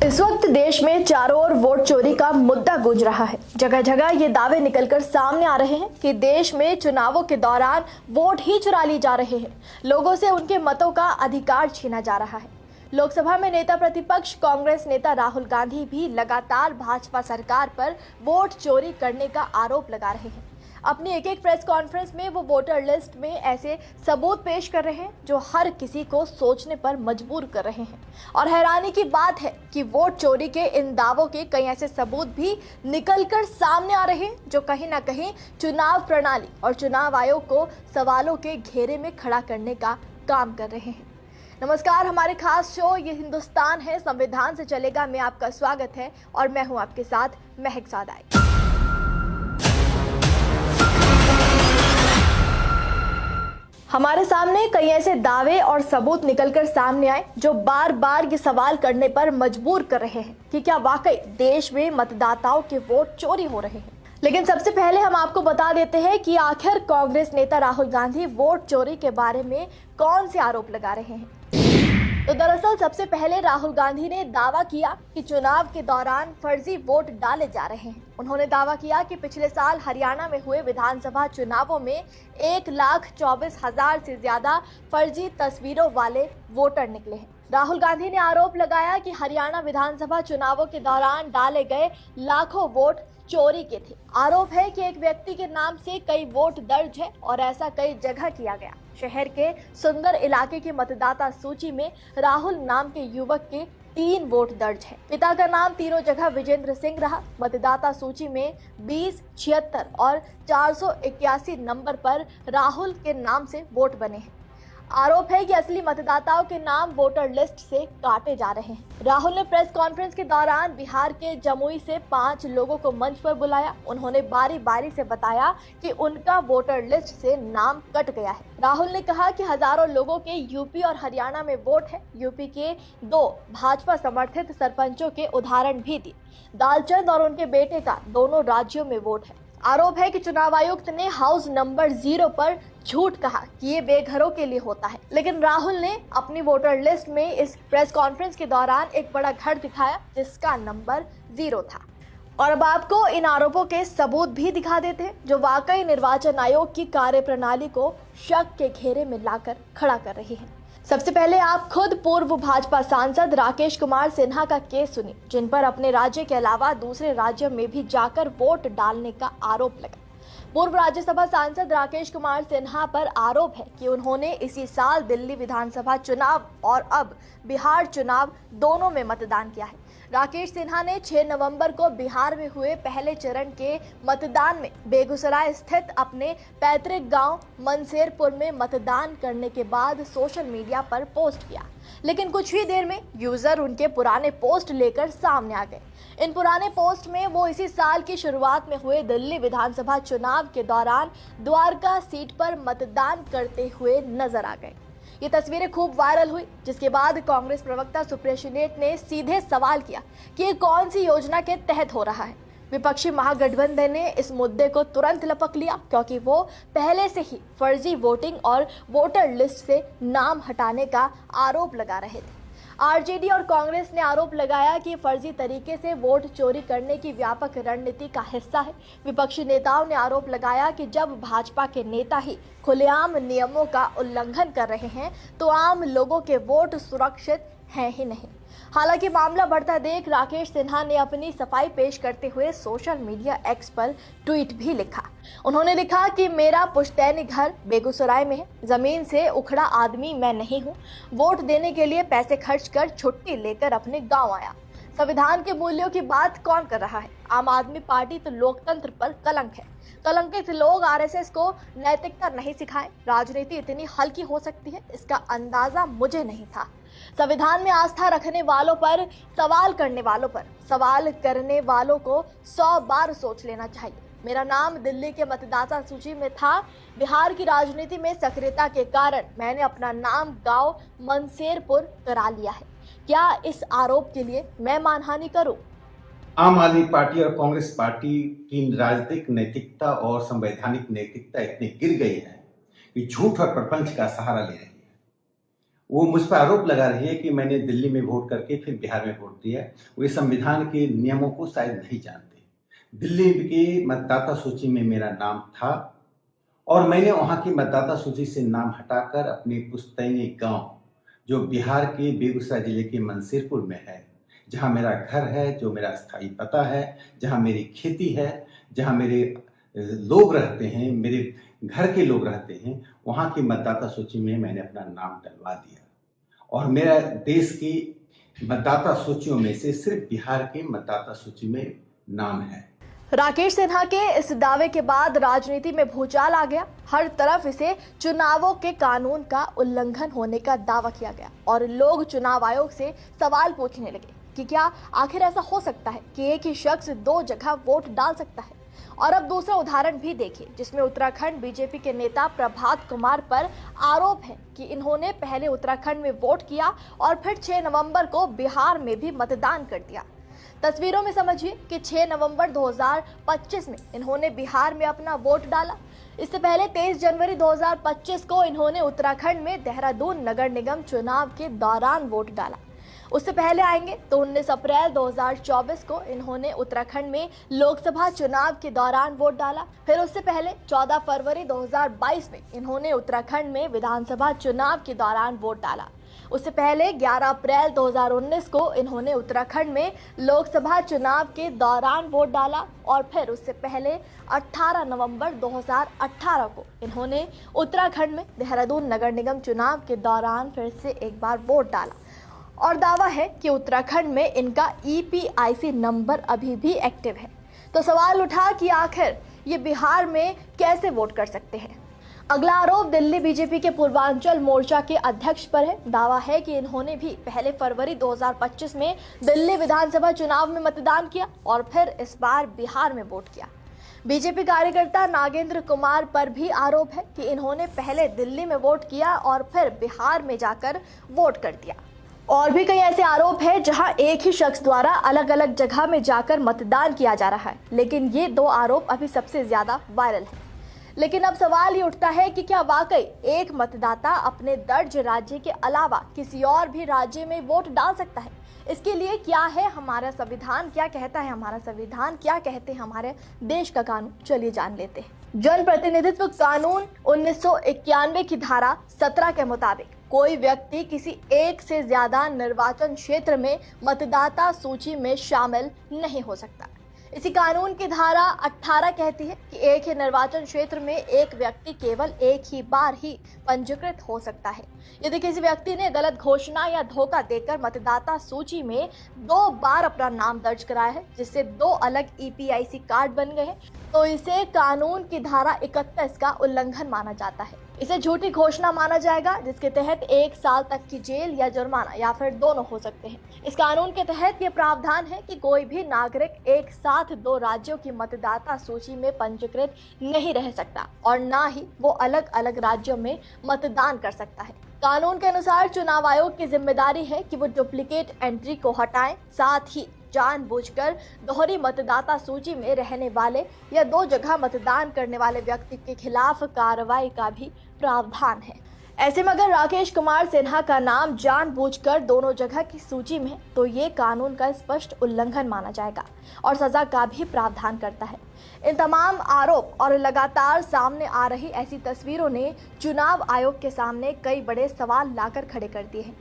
इस वक्त देश में चारों ओर वोट चोरी का मुद्दा गूंज रहा है। जगह जगह ये दावे निकलकर सामने आ रहे हैं कि देश में चुनावों के दौरान वोट ही चुरा ली जा रहे हैं, लोगों से उनके मतों का अधिकार छीना जा रहा है। लोकसभा में नेता प्रतिपक्ष कांग्रेस नेता राहुल गांधी भी लगातार भाजपा सरकार पर वोट चोरी करने का आरोप लगा रहे हैं। अपनी एक प्रेस कॉन्फ्रेंस में वो वोटर लिस्ट में ऐसे सबूत पेश कर रहे हैं जो हर किसी को सोचने पर मजबूर कर रहे हैं। और हैरानी की बात है कि वोट चोरी के इन दावों के कई ऐसे सबूत भी निकलकर सामने आ रहे हैं जो कहीं ना कहीं चुनाव प्रणाली और चुनाव आयोग को सवालों के घेरे में खड़ा करने का काम कर रहे हैं। नमस्कार, हमारे खास शो ये हिंदुस्तान है, संविधान से चलेगा में आपका स्वागत है और मैं हूं आपके साथ महक सादाई। हमारे सामने कई ऐसे दावे और सबूत निकलकर सामने आए जो बार बार ये सवाल करने पर मजबूर कर रहे हैं कि क्या वाकई देश में मतदाताओं के वोट चोरी हो रहे हैं। लेकिन सबसे पहले हम आपको बता देते हैं कि आखिर कांग्रेस नेता राहुल गांधी वोट चोरी के बारे में कौन से आरोप लगा रहे हैं। तो दरअसल सबसे पहले राहुल गांधी ने दावा किया कि चुनाव के दौरान फर्जी वोट डाले जा रहे हैं। उन्होंने दावा किया कि पिछले साल हरियाणा में हुए विधानसभा चुनावों में 1,24,000 से ज्यादा फर्जी तस्वीरों वाले वोटर निकले हैं। राहुल गांधी ने आरोप लगाया कि हरियाणा विधानसभा चुनावों के दौरान डाले गए लाखों वोट चोरी के थे। आरोप है कि एक व्यक्ति के नाम से कई वोट दर्ज है और ऐसा कई जगह किया गया। शहर के सुंदर इलाके की मतदाता सूची में राहुल नाम के युवक के 3 वोट दर्ज है। पिता का नाम तीनों जगह विजेंद्र सिंह रहा। मतदाता सूची में 20, 76 और 481 नंबर पर राहुल के नाम से वोट बने हैं। आरोप है कि असली मतदाताओं के नाम वोटर लिस्ट से काटे जा रहे हैं। राहुल ने प्रेस कॉन्फ्रेंस के दौरान बिहार के जमुई से 5 लोगों को मंच पर बुलाया। उन्होंने बारी बारी से बताया कि उनका वोटर लिस्ट से नाम कट गया है। राहुल ने कहा कि हजारों लोगों के यूपी और हरियाणा में वोट है। यूपी के 2 भाजपा समर्थित सरपंचों के उदाहरण भी दिए। दालचंद और उनके बेटे का दोनों राज्यों में वोट है। आरोप है कि चुनाव आयुक्त ने हाउस नंबर 0 पर झूठ कहा कि ये बेघरों के लिए होता है। लेकिन राहुल ने अपनी वोटर लिस्ट में इस प्रेस कॉन्फ्रेंस के दौरान एक बड़ा घर दिखाया जिसका नंबर 0 था। और अब आपको इन आरोपों के सबूत भी दिखा देते हैं जो वाकई निर्वाचन आयोग की कार्यप्रणाली को शक के घेरे में लाकर खड़ा कर रही है। सबसे पहले आप खुद पूर्व भाजपा सांसद राकेश कुमार सिन्हा का केस सुनिए, जिन पर अपने राज्य के अलावा दूसरे राज्यों में भी जाकर वोट डालने का आरोप लगा। पूर्व राज्यसभा सांसद राकेश कुमार सिन्हा पर आरोप है कि उन्होंने इसी साल दिल्ली विधानसभा चुनाव और अब बिहार चुनाव दोनों में मतदान किया है। राकेश सिन्हा ने 6 नवंबर को बिहार में हुए पहले चरण के मतदान में बेगूसराय स्थित अपने पैतृक गांव मनसेरपुर में मतदान करने के बाद सोशल मीडिया पर पोस्ट किया। लेकिन कुछ ही देर में यूजर उनके पुराने पोस्ट लेकर सामने आ गए। इन पुराने पोस्ट में वो इसी साल की शुरुआत में हुए दिल्ली विधानसभा चुनाव के दौरान द्वारका सीट पर मतदान करते हुए नजर आ गए। ये तस्वीरें खूब वायरल हुई, जिसके बाद कांग्रेस प्रवक्ता सुप्रिया सुले ने सीधे सवाल किया कि ये कौन सी योजना के तहत हो रहा है। विपक्षी महागठबंधन ने इस मुद्दे को तुरंत लपक लिया क्योंकि वो पहले से ही फर्जी वोटिंग और वोटर लिस्ट से नाम हटाने का आरोप लगा रहे थे। आरजेडी और कांग्रेस ने आरोप लगाया कि फर्जी तरीके से वोट चोरी करने की व्यापक रणनीति का हिस्सा है। विपक्षी नेताओं ने आरोप लगाया कि जब भाजपा के नेता ही खुलेआम नियमों का उल्लंघन कर रहे हैं तो आम लोगों के वोट सुरक्षित हैं ही नहीं। हालांकि मामला बढ़ता देख राकेश सिन्हा ने अपनी सफाई पेश करते हुए सोशल मीडिया एक्स पर ट्वीट भी लिखा। उन्होंने लिखा कि मेरा पुश्तैनी घर बेगूसराय में है, जमीन से उखड़ा आदमी मैं नहीं हूँ। वोट देने के लिए पैसे खर्च कर छुट्टी लेकर अपने गांव आया। संविधान के मूल्यों की बात कौन कर रहा है? आम आदमी पार्टी तो लोकतंत्र पर कलंक है। कलंकित लोग आरएसएस को नैतिकता नहीं सिखाएं। राजनीति इतनी हल्की हो सकती है, इसका अंदाजा मुझे नहीं था। संविधान में आस्था रखने वालों पर सवाल करने वालों को 100 बार सोच लेना चाहिए। मेरा नाम दिल्ली के मतदाता सूची में था। बिहार की राजनीति में सक्रियता के कारण मैंने अपना नाम गांव मनसेरपुर करा लिया है। क्या इस आरोप के लिए मैं मानहानि करूं? आम आदमी पार्टी और कांग्रेस पार्टी की राजनीतिक नैतिकता और संवैधानिक नैतिकता इतनी गिर गई है कि झूठ और प्रपंच का सहारा ले रही है। वो मुझ पर आरोप लगा रही है कि मैंने दिल्ली में वोट करके फिर बिहार में वोट दिया। वे संविधान के नियमों को शायद नहीं जानते। दिल्ली की मतदाता सूची में मेरा नाम था और मैंने वहाँ की मतदाता सूची से नाम हटाकर अपने पुश्तैनी गांव, जो बिहार के बेगूसराय जिले के मंसीरपुर में है, जहाँ मेरा घर है, जो मेरा स्थायी पता है, जहाँ मेरी खेती है, जहाँ मेरे लोग रहते हैं, मेरे घर के लोग रहते हैं, वहाँ की मतदाता सूची में मैंने अपना नाम डलवा दिया। और मेरा देश की मतदाता सूचियों में से सिर्फ बिहार के मतदाता सूची में नाम है। राकेश सिन्हा के इस दावे के बाद राजनीति में भूचाल आ गया। हर तरफ इसे चुनावों के कानून का उल्लंघन होने का दावा किया गया और लोग चुनाव आयोग से सवाल पूछने लगे कि क्या आखिर ऐसा हो सकता है कि एक ही शख्स दो जगह वोट डाल सकता है। और अब दूसरा उदाहरण भी देखिए, जिसमें उत्तराखंड बीजेपी के नेता प्रभात कुमार पर आरोप है कि इन्होंने पहले उत्तराखंड में वोट किया और फिर 6 नवंबर को बिहार में भी मतदान कर दिया। तस्वीरों में समझिए कि 6 नवंबर 2025 में इन्होंने बिहार में अपना वोट डाला। इससे पहले 23 जनवरी 2025 को इन्होंने उत्तराखंड में देहरादून नगर निगम चुनाव के दौरान वोट डाला। उससे पहले आएंगे तो 19 अप्रैल 2024 को इन्होंने उत्तराखंड में लोकसभा चुनाव के दौरान वोट डाला। फिर उससे पहले 14 फरवरी 2022 में इन्होंने उत्तराखंड में विधानसभा चुनाव के दौरान वोट डाला। उससे पहले 11 अप्रैल 2019 को इन्होंने उत्तराखंड में लोकसभा चुनाव के दौरान वोट डाला और फिर उससे पहले 18 नवंबर 2018 को इन्होंने उत्तराखंड में देहरादून नगर निगम चुनाव के दौरान फिर से एक बार वोट डाला। और दावा है कि उत्तराखंड में इनका EPIC नंबर अभी भी एक्टिव है। तो सवाल उठा कि आखिर ये बिहार में कैसे वोट कर सकते हैं। अगला आरोप दिल्ली बीजेपी के पूर्वांचल मोर्चा के अध्यक्ष पर है। दावा है कि इन्होंने भी पहले फरवरी 2025 में दिल्ली विधानसभा चुनाव में मतदान किया और फिर इस बार बिहार में वोट किया। बीजेपी कार्यकर्ता नागेंद्र कुमार पर भी आरोप है कि इन्होंने पहले दिल्ली में वोट किया और फिर बिहार में जाकर वोट कर दिया। और भी कई ऐसे आरोप हैं जहां एक ही शख्स द्वारा अलग अलग जगह में जाकर मतदान किया जा रहा है, लेकिन ये 2 आरोप अभी सबसे ज्यादा वायरल है। लेकिन अब सवाल ये उठता है कि क्या वाकई एक मतदाता अपने दर्ज राज्य के अलावा किसी और भी राज्य में वोट डाल सकता है? इसके लिए क्या है हमारा संविधान, क्या कहता है हमारा संविधान, क्या कहते हैं हमारे देश का कानून, चलिए जान लेते हैं। जन प्रतिनिधित्व कानून 1991 की धारा 17 के मुताबिक कोई व्यक्ति किसी एक से ज्यादा निर्वाचन क्षेत्र में मतदाता सूची में शामिल नहीं हो सकता। इसी कानून की धारा 18 कहती है कि एक ही निर्वाचन क्षेत्र में एक व्यक्ति केवल एक ही बार ही पंजीकृत हो सकता है। यदि किसी व्यक्ति ने गलत घोषणा या धोखा देकर मतदाता सूची में 2 बार अपना नाम दर्ज कराया है, जिससे 2 अलग EPIC कार्ड बन गए हैं, तो इसे कानून की धारा 31 का उल्लंघन माना जाता है। इसे झूठी घोषणा माना जाएगा, जिसके तहत 1 साल तक की जेल या जुर्माना या फिर दोनों हो सकते हैं। इस कानून के तहत ये प्रावधान है कि कोई भी नागरिक एक साथ 2 राज्यों की मतदाता सूची में पंजीकृत नहीं रह सकता और ना ही वो अलग अलग राज्यों में मतदान कर सकता है। कानून के अनुसार चुनाव आयोग की जिम्मेदारी है कि वो डुप्लीकेट एंट्री को हटाएं, साथ ही जानबूझकर दोहरी मतदाता सूची में रहने वाले या 2 जगह मतदान करने वाले व्यक्ति के खिलाफ कार्रवाई का भी प्रावधान है। ऐसे में अगर राकेश कुमार सिन्हा का नाम जानबूझकर दोनों जगह की सूची में, तो ये कानून का स्पष्ट उल्लंघन माना जाएगा और सजा का भी प्रावधान करता है। इन तमाम आरोप और लगातार सामने आ रही ऐसी तस्वीरों ने चुनाव आयोग के सामने कई बड़े सवाल लाकर खड़े कर दिए हैं।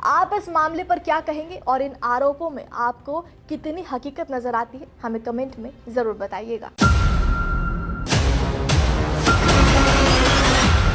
आप इस मामले पर क्या कहेंगे और इन आरोपों में आपको कितनी हकीकत नजर आती है, हमें कमेंट में जरूर बताइएगा।